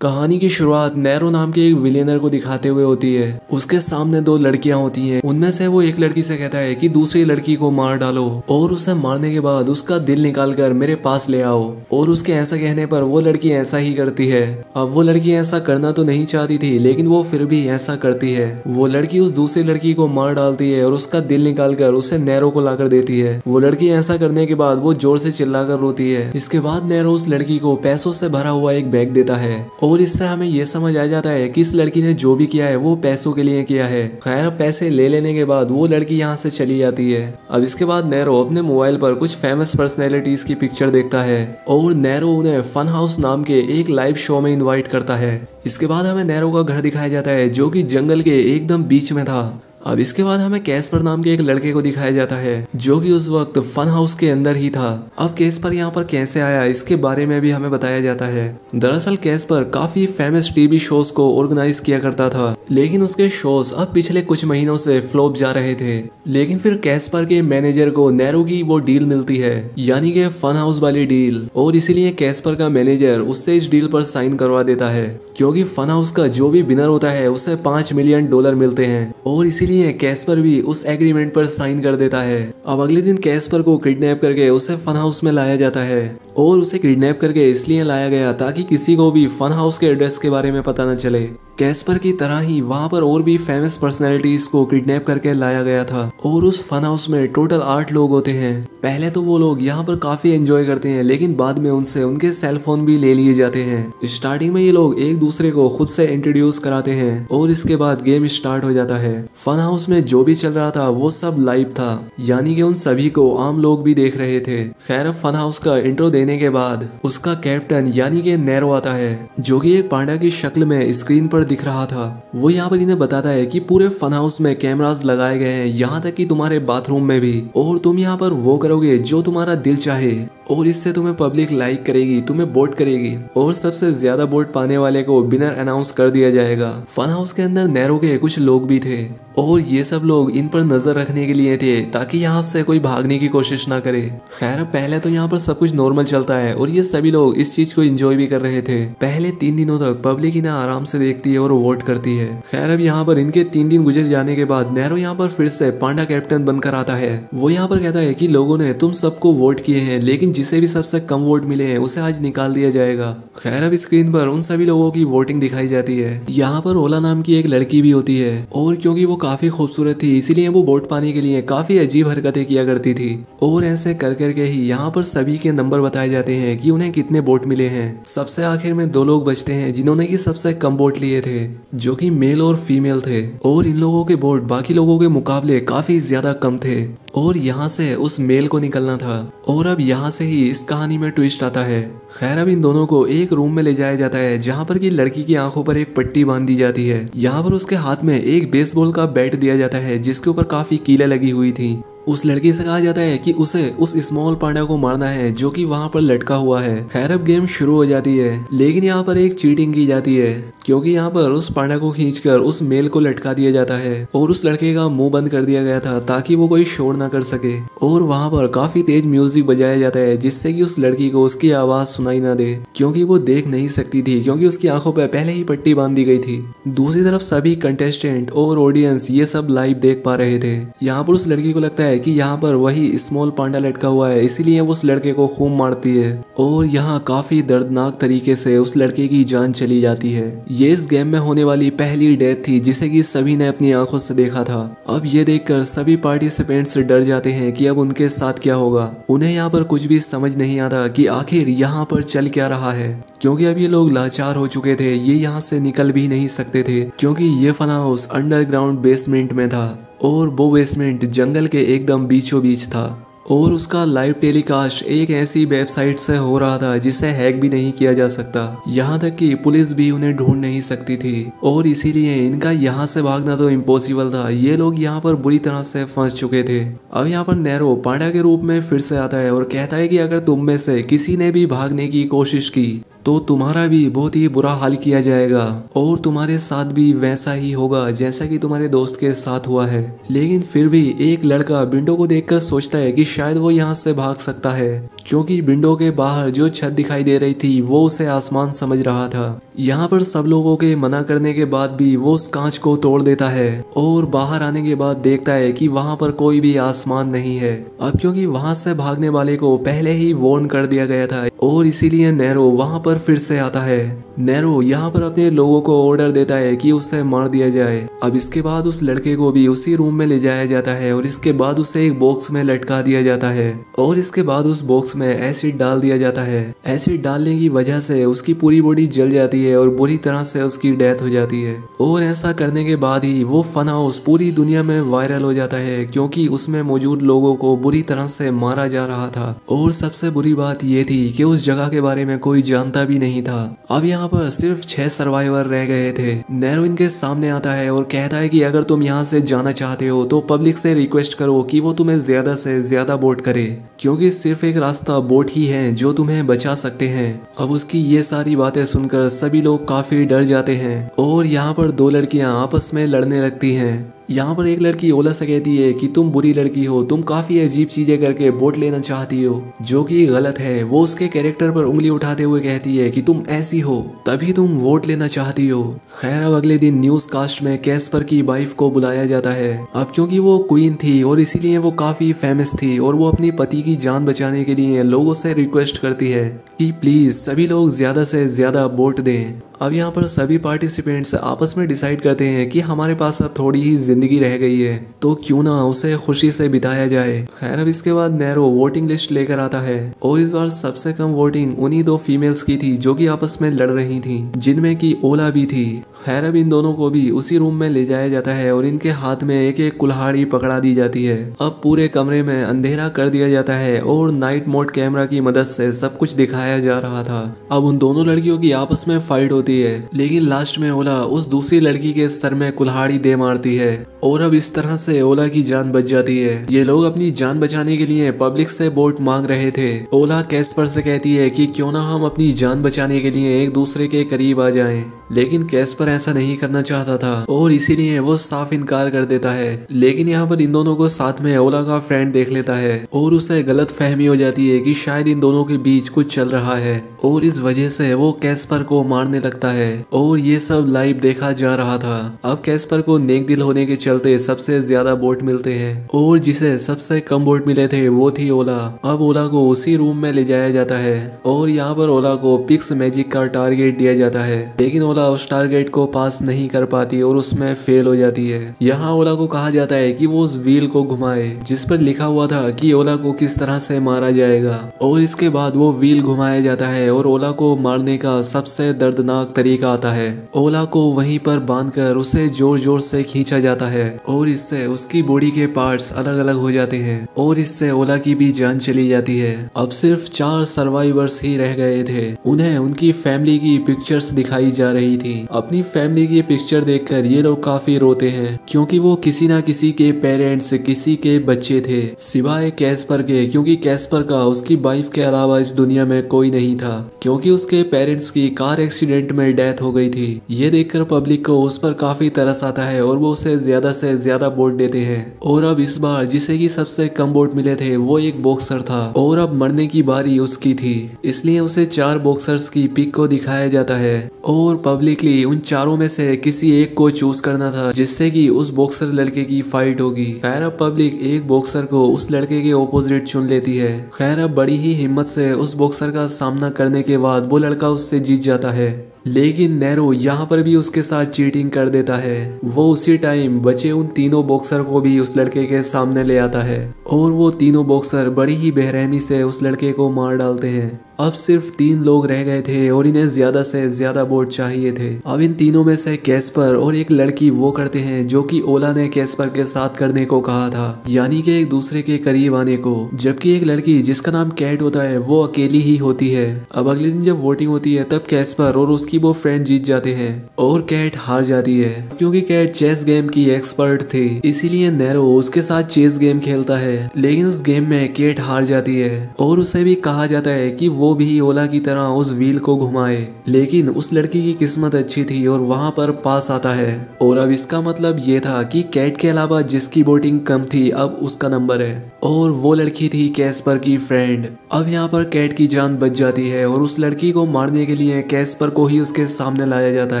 कहानी की शुरुआत नैरो नाम के एक विलियनर को दिखाते हुए होती है। उसके सामने दो लड़कियां होती हैं। उनमें से वो एक लड़की से कहता है कि दूसरी लड़की को मार डालो और उसे मारने के बाद उसका दिल निकाल कर मेरे पास ले आओ। और उसके ऐसा कहने पर वो लड़की ऐसा ही करती है। अब वो लड़की ऐसा करना तो नहीं चाहती थी, लेकिन वो फिर भी ऐसा करती है। वो लड़की उस दूसरी लड़की को मार डालती है और उसका दिल निकाल कर उसे नैरो को लाकर देती है। वो लड़की ऐसा करने के बाद वो जोर से चिल्लाकर रोती है। इसके बाद नैरो उस लड़की को पैसों से भरा हुआ एक बैग देता है और इससे हमें यह समझ आ जाता है कि इस लड़की ने जो भी किया है वो पैसों के लिए किया है। खैर पैसे ले लेने के बाद वो लड़की यहाँ से चली जाती है। अब इसके बाद नैरो अपने मोबाइल पर कुछ फेमस पर्सनैलिटीज की पिक्चर देखता है और नैरो उन्हें फन हाउस नाम के एक लाइव शो में इनवाइट करता है। इसके बाद हमें नैरो का घर दिखाया जाता है जो कि जंगल के एकदम बीच में था। अब इसके बाद हमें कैस्पर नाम के एक लड़के को दिखाया जाता है जो कि उस वक्त फन हाउस के अंदर ही था। अब कैस्पर यहाँ पर कैसे आया इसके बारे में भी हमें बताया जाता है। दरअसल कैस्पर काफी फेमस टीवी शोज को ऑर्गेनाइज किया करता था, लेकिन उसके शोज अब पिछले कुछ महीनों से फ्लॉप जा रहे थे। लेकिन फिर कैस्पर के मैनेजर को नैरो की वो डील मिलती है, यानी कि फन हाउस वाली डील, और इसीलिए कैस्पर का मैनेजर उससे इस डील पर साइन करवा देता है क्योंकि फन हाउस का जो भी विनर होता है उसे $5 मिलियन मिलते हैं। और इसीलिए कैस्पर भी उस एग्रीमेंट पर साइन कर देता है। अब अगले दिन कैस्पर को किडनैप करके उसे फन हाउस में लाया जाता है और उसे किडनैप करके इसलिए लाया गया ताकि किसी को भी फन हाउस के एड्रेस के बारे में पता न चले। कैस्पर की तरह ही वहां पर और भी फेमस पर्सनैलिटीज को किडनैप करके लाया गया था और उस फन हाउस में टोटल 8 लोग होते हैं। पहले तो वो लोग यहाँ पर काफी एंजॉय करते हैं, लेकिन बाद में उनसे उनके सेल फोन भी ले लिए जाते हैं। स्टार्टिंग में ये लोग एक दूसरे को खुद से इंट्रोड्यूस कराते हैं और इसके बाद गेम स्टार्ट हो जाता है। फन हाउस में जो भी चल रहा था वो सब लाइव था, यानी कि उन सभी को आम लोग भी देख रहे थे। खैर फन हाउस का इंट्रो देने के बाद उसका कैप्टन यानी कि नैरो आता है जो कि एक पांडा की शक्ल में स्क्रीन पर दिख रहा था। वो यहाँ पर इन्हें बताता है कि पूरे फन हाउस में कैमरास लगाए गए हैं, यहाँ तक कि तुम्हारे बाथरूम में भी, और तुम यहाँ पर वो करोगे जो तुम्हारा दिल चाहे और इससे तुम्हें पब्लिक लाइक करेगी, तुम्हें वोट करेगी और सबसे ज्यादा वोट पाने वाले को विनर अनाउंस कर दिया जाएगा। फन हाउस के अंदर नैरो के कुछ लोग भी थे और ये सब लोग इन पर नजर रखने के लिए थे ताकि यहाँ से कोई भागने की कोशिश ना करे। खैर पहले तो यहाँ पर सब कुछ नॉर्मल चलता है और ये सभी लोग इस चीज को एंजॉय भी कर रहे थे। पहले 3 दिनों तक पब्लिक इन्हें आराम से देखती है और वोट करती है। खैर अब यहाँ पर इनके 3 दिन गुजर जाने के बाद नैरो यहाँ पर फिर से पांडा कैप्टन बनकर आता है। वो यहाँ पर कहता है कि लोगों ने तुम सबको वोट किए हैं, लेकिन जिसे भी सबसे कम वोट मिले हैं उसे आज निकाल दिया जाएगा। खैर अब स्क्रीन पर उन सभी लोगों की वोटिंग दिखाई जाती है। यहाँ पर ओला नाम की एक लड़की भी होती है और क्योंकि वो काफी खूबसूरत थी इसीलिए वो वोट पाने के लिए काफी अजीब हरकतें किया करती थी। और ऐसे कर करके ही यहाँ पर सभी के नंबर बताए जाते हैं कि उन्हें कितने वोट मिले हैं। सबसे आखिर में 2 लोग बचते हैं जिन्होंने की सबसे कम वोट लिए थे, जो कि मेल और फीमेल थे, और इन लोगों के वोट बाकी लोगों के मुकाबले काफी ज्यादा कम थे और यहाँ से उस मेल को निकलना था। और अब यहाँ से ही इस कहानी में ट्विस्ट आता है। खैर अब इन दोनों को एक रूम में ले जाया जाता है जहाँ पर की लड़की की आंखों पर एक पट्टी बांध दी जाती है। यहाँ पर उसके हाथ में एक बेसबॉल का बैट दिया जाता है जिसके ऊपर काफी कीलें लगी हुई थी। उस लड़की से कहा जाता है कि उसे उस स्मॉल पांडा को मारना है जो कि वहां पर लटका हुआ है। खैर अब गेम शुरू हो जाती है, लेकिन यहाँ पर एक चीटिंग की जाती है क्योंकि यहाँ पर उस पांडा को खींचकर उस मेल को लटका दिया जाता है और उस लड़के का मुंह बंद कर दिया गया था ताकि वो कोई शोर ना कर सके। और वहां पर काफी तेज म्यूजिक बजाया जाता है जिससे कि उस लड़की को उसकी आवाज सुनाई ना दे, क्योंकि वो देख नहीं सकती थी क्योंकि उसकी आंखों पर पहले ही पट्टी बांध दी गई थी। दूसरी तरफ सभी कंटेस्टेंट और ऑडियंस ये सब लाइव देख पा रहे थे। यहाँ पर उस लड़की को लगता है कि यहाँ पर वही स्मॉल पांडा लटका हुआ है, इसीलिए वो उस लड़के को खूब मारती है और यहाँ काफी दर्दनाक तरीके से उस लड़के की जान चली जाती है। ये इस गेम में होने वाली पहली डेथ थी जिसे कि सभी ने अपनी आंखों से देखा था। अब ये देखकर सभी पार्टिसिपेंट्स डर जाते हैं कि अब उनके साथ क्या होगा। उन्हें यहाँ पर कुछ भी समझ नहीं आता कि आखिर यहाँ पर चल क्या रहा है, क्योंकि अब ये लोग लाचार हो चुके थे। ये यहाँ से निकल भी नहीं सकते थे क्योंकि ये फन हाउस अंडरग्राउंड बेसमेंट में था और वो बेसमेंट जंगल के एकदम बीचों बीच था और उसका लाइव टेलीकास्ट एक ऐसी वेबसाइट से हो रहा था जिसे हैक भी नहीं किया जा सकता। यहाँ तक कि पुलिस भी उन्हें ढूंढ नहीं सकती थी और इसीलिए इनका यहाँ से भागना तो इम्पॉसिबल था। ये लोग यहाँ पर बुरी तरह से फंस चुके थे। अब यहाँ पर नैरो पांडा के रूप में फिर से आता है और कहता है कि अगर तुम में से किसी ने भी भागने की कोशिश की तो तुम्हारा भी बहुत ही बुरा हाल किया जाएगा और तुम्हारे साथ भी वैसा ही होगा जैसा कि तुम्हारे दोस्त के साथ हुआ है। लेकिन फिर भी एक लड़का विंडो को देखकर सोचता है कि शायद वो यहाँ से भाग सकता है, क्योंकि विंडो के बाहर जो छत दिखाई दे रही थी वो उसे आसमान समझ रहा था। यहाँ पर सब लोगों के मना करने के बाद भी वो उस कांच को तोड़ देता है और बाहर आने के बाद देखता है कि वहाँ पर कोई भी आसमान नहीं है। अब क्योंकि वहाँ से भागने वाले को पहले ही वार्न कर दिया गया था और इसीलिए नैरो वहाँ पर फिर से आता है। नैरो यहाँ पर अपने लोगों को ऑर्डर देता है कि उसे मार दिया जाए। अब इसके बाद उस लड़के को भी उसी रूम में ले जाया जाता है और इसके बाद उसे एक बॉक्स में लटका दिया जाता है और इसके बाद उस बॉक्स में एसिड डाल दिया जाता है। एसिड डालने की वजह से उसकी पूरी बॉडी जल जाती है और बुरी तरह से उसकी डेथ हो जाती है। और ऐसा करने के बाद ही वो फन हाउस पूरी दुनिया में वायरल हो जाता है, क्योंकि उसमें मौजूद लोगों को बुरी तरह से मारा जा रहा था। और सबसे बुरी बात ये थी कि उस जगह के बारे में कोई जानता भी नहीं था। अब यहाँ पर सिर्फ 6 सर्वाइवर रह गए थे। नैरो इनके सामने आता है और कहता है कि अगर तुम यहाँ से जाना चाहते हो तो पब्लिक से रिक्वेस्ट करो कि वो तुम्हें ज्यादा से ज्यादा वोट करे, क्योंकि सिर्फ एक रास्ता वोट ही है जो तुम्हें बचा सकते हैं। अब उसकी ये सारी बातें सुनकर सभी लोग काफी डर जाते हैं और यहाँ पर 2 लड़कियां आपस में लड़ने लगती हैं। यहाँ पर एक लड़की ओला से कहती है कि तुम बुरी लड़की हो, तुम काफी अजीब चीजें करके वोट लेना चाहती हो, जो कि गलत है। वो उसके कैरेक्टर पर उंगली उठाते हुए कहती है कि तुम ऐसी हो तभी तुम वोट लेना चाहती हो। खैर अब अगले दिन न्यूज कास्ट में कैस्पर की वाइफ को बुलाया जाता है। अब क्योंकि वो क्वीन थी और इसीलिए वो काफी फेमस थी और वो अपने पति की जान बचाने के लिए लोगों से रिक्वेस्ट करती है कि प्लीज सभी लोग ज्यादा से ज्यादा वोट दें। अब यहाँ पर सभी पार्टिसिपेंट्स आपस में डिसाइड करते हैं कि हमारे पास अब थोड़ी ही जिंदगी रह गई है तो क्यों ना उसे खुशी से बिताया जाए। खैर अब इसके बाद नैरो वोटिंग लिस्ट लेकर आता है और इस बार सबसे कम वोटिंग उन्हीं 2 फीमेल्स की थी जो कि आपस में लड़ रही थी, जिनमें की ओला भी थी। खैर अब इन दोनों को भी उसी रूम में ले जाया जाता है और इनके हाथ में एक एक कुल्हाड़ी पकड़ा दी जाती है। अब पूरे कमरे में अंधेरा कर दिया जाता है और नाइट मोड कैमरा की मदद से सब कुछ दिखाया जा रहा था। अब उन दोनों लड़कियों की आपस में फाइट होती है, लेकिन लास्ट में ओला उस दूसरी लड़की के सर में कुल्हाड़ी दे मारती है और अब इस तरह से ओला की जान बच जाती है। ये लोग अपनी जान बचाने के लिए पब्लिक से वोट मांग रहे थे। ओला कैस्पर से कहती है कि क्यों ना हम अपनी जान बचाने के लिए एक दूसरे के करीब आ जाएं, लेकिन कैस्पर ऐसा नहीं करना चाहता था और इसीलिए वो साफ इनकार कर देता है। लेकिन यहाँ पर इन दोनों को साथ में ओला का फ्रेंड देख लेता है और उसे गलत फहमी हो जाती है कि शायद इन दोनों के बीच कुछ चल रहा है और इस वजह से वो कैस्पर को मारने लगता है और ये सब लाइव देखा जा रहा था। अब कैस्पर को नेक दिल होने के चलते सबसे ज्यादा वोट मिलते हैं और जिसे सबसे कम वोट मिले थे वो थी ओला। अब ओला को उसी रूम में ले जाया जाता है और यहाँ पर ओला को पिक्स मैजिक का टारगेट दिया जाता है, लेकिन ओला उस टारगेट को पास नहीं कर पाती और उसमें फेल हो जाती है। यहाँ ओला को कहा जाता है कि वो उस व्हील को घुमाए जिस पर लिखा हुआ था कि ओला को किस तरह से मारा जाएगा और इसके बाद वो व्हील घुमाया जाता है और ओला को मारने का सबसे दर्दनाक तरीका आता है। ओला को वहीं पर बांधकर उसे जोर जोर से खींचा जाता है और इससे उसकी बॉडी के पार्ट्स अलग अलग हो जाते हैं और इससे ओला की भी जान चली जाती है। अब सिर्फ 4 सर्वाइवर्स ही रह गए थे। उन्हें उनकी फैमिली की पिक्चर्स दिखाई जा रही थी। अपनी फैमिली की पिक्चर देखकर ये लोग काफी रोते हैं, क्योंकि वो किसी ना किसी के पेरेंट्स, किसी के बच्चे थे सिवाय कैस्पर के, क्योंकि कैस्पर का उसकी वाइफ के अलावा इस दुनिया में कोई नहीं था, क्योंकि उसके पेरेंट्स की कार एक्सीडेंट में डेथ हो गई थी। ये देखकर पब्लिक को उस पर काफी तरस आता है और वो उसे ज्यादा से ज्यादा वोट देते हैं। और अब इस बार जिसे की सबसे कम वोट मिले थे वो एक बॉक्सर था और अब मरने की बारी उसकी थी, इसलिए उसे 4 बॉक्सर्स की पिक को दिखाया जाता है और पब्लिकली उन चारों में से किसी एक को चूज करना था जिससे कि उस बॉक्सर लड़के की फाइट होगी। खैर अब पब्लिक एक बॉक्सर को उस लड़के के ऑपोजिट चुन लेती है। खैर अब बड़ी ही हिम्मत से उस बॉक्सर का सामना करने के बाद वो लड़का उससे जीत जाता है, लेकिन नैरो यहाँ पर भी उसके साथ चीटिंग कर देता है। वो उसी टाइम बचे उन तीनों बॉक्सर को भी उस लड़के के सामने ले आता है और वो तीनों बॉक्सर बड़ी ही बेरहमी से उस लड़के को मार डालते हैं। अब सिर्फ 3 लोग रह गए थे और इन्हें ज्यादा से ज्यादा वोट चाहिए थे। अब इन तीनों में से कैस्पर और एक लड़की वो करते हैं जो कि ओला ने कैस्पर के साथ करने को कहा था, यानी कि एक दूसरे के करीब आने को, जबकि एक लड़की जिसका नाम कैट होता है वो अकेली ही होती है। अब अगले दिन जब वोटिंग होती है तब कैस्पर और उसकी वो फ्रेंड जीत जाते हैं और कैट हार जाती है। क्योंकि कैट चेस गेम की एक्सपर्ट थी इसीलिए नैरो उसके साथ चेस गेम खेलता है, लेकिन उस गेम में कैट हार जाती है और उसे भी कहा जाता है कि वो भी ओला की तरह उस व्हील को घुमाए। लेकिन उस लड़की की किस्मत अच्छी थी और वहां पर पास आता है। और अब इसका मतलब ये था कि कैट के अलावा जिसकी वोटिंग कम थी अब उसका नंबर है, और वो लड़की थी कैस्पर की फ्रेंड। अब यहाँ पर कैट की जान बच जाती है और उस लड़की को मारने के लिए कैस्पर को ही उसके सामने लाया जाता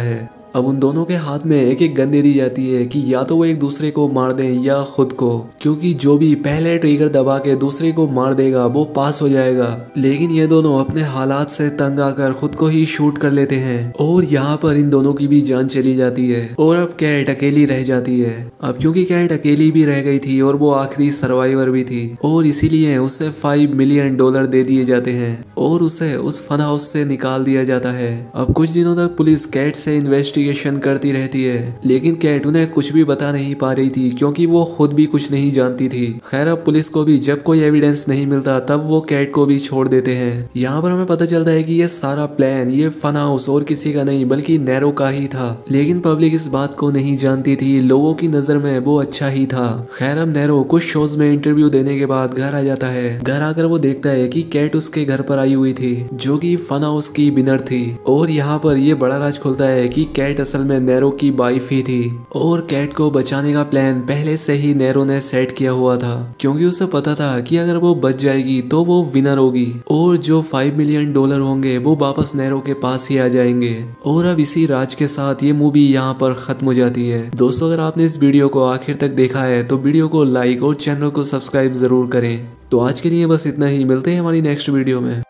है। अब उन दोनों के हाथ में एक एक गन दे दी जाती है कि या तो वो एक दूसरे को मार दें या खुद को, क्योंकि जो भी पहले ट्रिगर दबा के दूसरे को मार देगा वो पास हो जाएगा। लेकिन ये दोनों अपने हालात से तंग आकर खुद को ही शूट कर लेते हैं और यहाँ पर इन दोनों की भी जान चली जाती है और अब कैट अकेली रह जाती है। अब क्योंकि कैट अकेली भी रह गई थी और वो आखिरी सर्वाइवर भी थी, और इसीलिए उसे $5 मिलियन दे दिए जाते हैं और उसे उस फन हाउस से निकाल दिया जाता है। अब कुछ दिनों तक पुलिस कैट से इन्वेस्टिगेशन करती रहती है, लेकिन कैट उन्हें कुछ भी बता नहीं पा रही थी क्योंकि वो खुद भी कुछ नहीं जानती थी। खैर अब पुलिस को भी जब कोई एविडेंस नहीं मिलता तब वो कैट को भी छोड़ देते हैं। यहाँ पर हमें पता चलता है कि ये सारा प्लान ये फन हाउस और किसी का नहीं बल्कि नैरो का ही था, लेकिन पब्लिक इस बात को नहीं जानती थी। लोगों की नजर में वो अच्छा ही था। खैर अब नैरो कुछ शोज में इंटरव्यू देने के बाद घर आ जाता है। घर आकर वो देखता है कि कैट उसके घर पर आई हुई थी जो कि फन हाउस की विनर थी, और यहाँ पर ये बड़ा राज खुलता है कि कैट असल में नैरो की वाइफ ही थी और कैट को बचाने का प्लान पहले से ही नैरो ने सेट किया हुआ था, क्योंकि उसे पता था कि अगर वो बच जाएगी तो वो विनर होगी और जो $5 मिलियन होंगे वो वापस नैरो के पास ही आ जाएंगे। और अब इसी राज के साथ ये मूवी यहाँ पर खत्म हो जाती है। दोस्तों अगर आपने इस वीडियो को आखिर तक देखा है तो वीडियो को लाइक और चैनल को सब्सक्राइब जरूर करें। तो आज के लिए बस इतना ही, मिलते हैं हमारी नेक्स्ट वीडियो में।